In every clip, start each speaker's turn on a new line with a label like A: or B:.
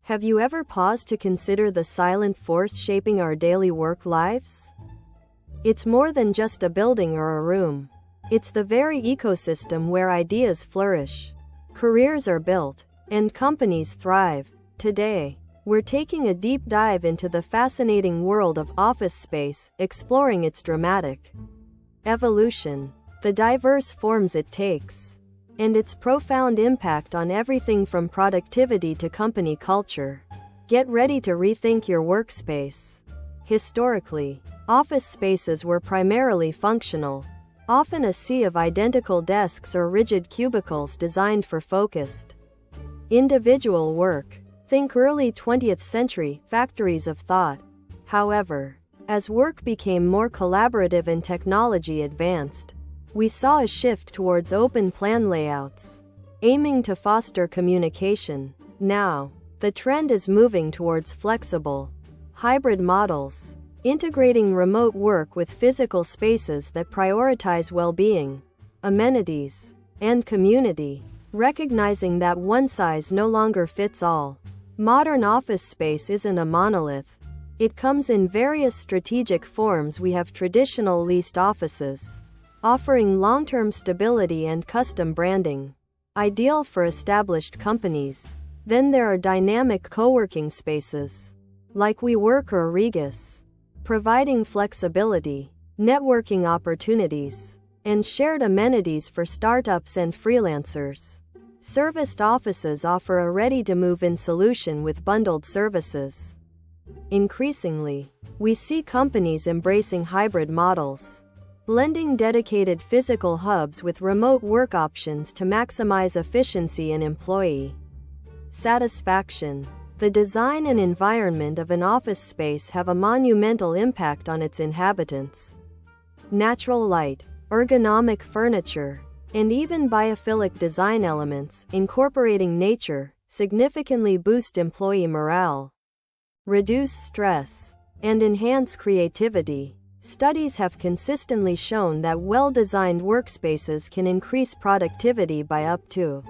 A: Have you ever paused to consider the silent force shaping our daily work lives? It's more than just a building or a room. It's the very ecosystem where ideas flourish, careers are built, and companies thrive. Today, we're taking a deep dive into the fascinating world of office space, exploring its dramatic evolution, the diverse forms it takes, and its profound impact on everything from productivity to company culture. Get ready to rethink your workspace. Historically, office spaces were primarily functional, often a sea of identical desks or rigid cubicles designed for focused individual work. Think early 20th century factories of thought. However, as work became more collaborative and technology advanced, we saw a shift towards open plan layouts, aiming to foster communication. Now, the trend is moving towards flexible, hybrid models, integrating remote work with physical spaces that prioritize well-being, amenities, and community, recognizing that one size no longer fits all. Modern office space isn't a monolith. It comes in various strategic forms. We have traditional leased offices, offering long-term stability and custom branding, ideal for established companies. Then there are dynamic co-working spaces, like WeWork or Regus, providing flexibility, networking opportunities, and shared amenities for startups and freelancers. Serviced offices offer a ready-to-move-in solution with bundled services. Increasingly, we see companies embracing hybrid models, blending dedicated physical hubs with remote work options to maximize efficiency and employee satisfaction. The design and environment of an office space have a monumental impact on its inhabitants. Natural light, ergonomic furniture, and even biophilic design elements, incorporating nature, significantly boost employee morale, reduce stress, and enhance creativity. Studies have consistently shown that well-designed workspaces can increase productivity by up to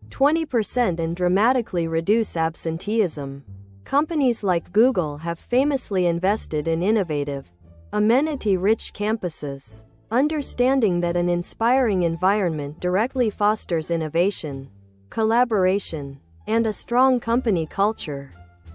A: 20% and dramatically reduce absenteeism. Companies like Google have famously invested in innovative, amenity-rich campuses, understanding that an inspiring environment directly fosters innovation, collaboration, and a strong company culture.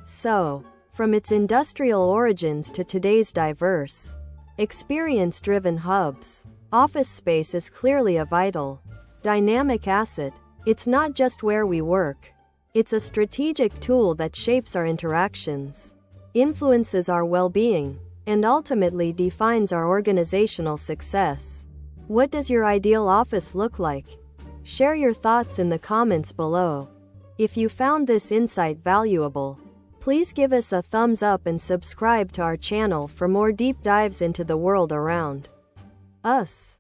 A: So, from its industrial origins to today's diverse, experience-driven hubs, office space is clearly a vital, dynamic asset. It's not just where we work. It's a strategic tool that shapes our interactions, influences our well-being, and ultimately defines our organizational success. What does your ideal office look like? Share your thoughts in the comments below. If you found this insight valuable, please give us a thumbs up and subscribe to our channel for more deep dives into the world around us.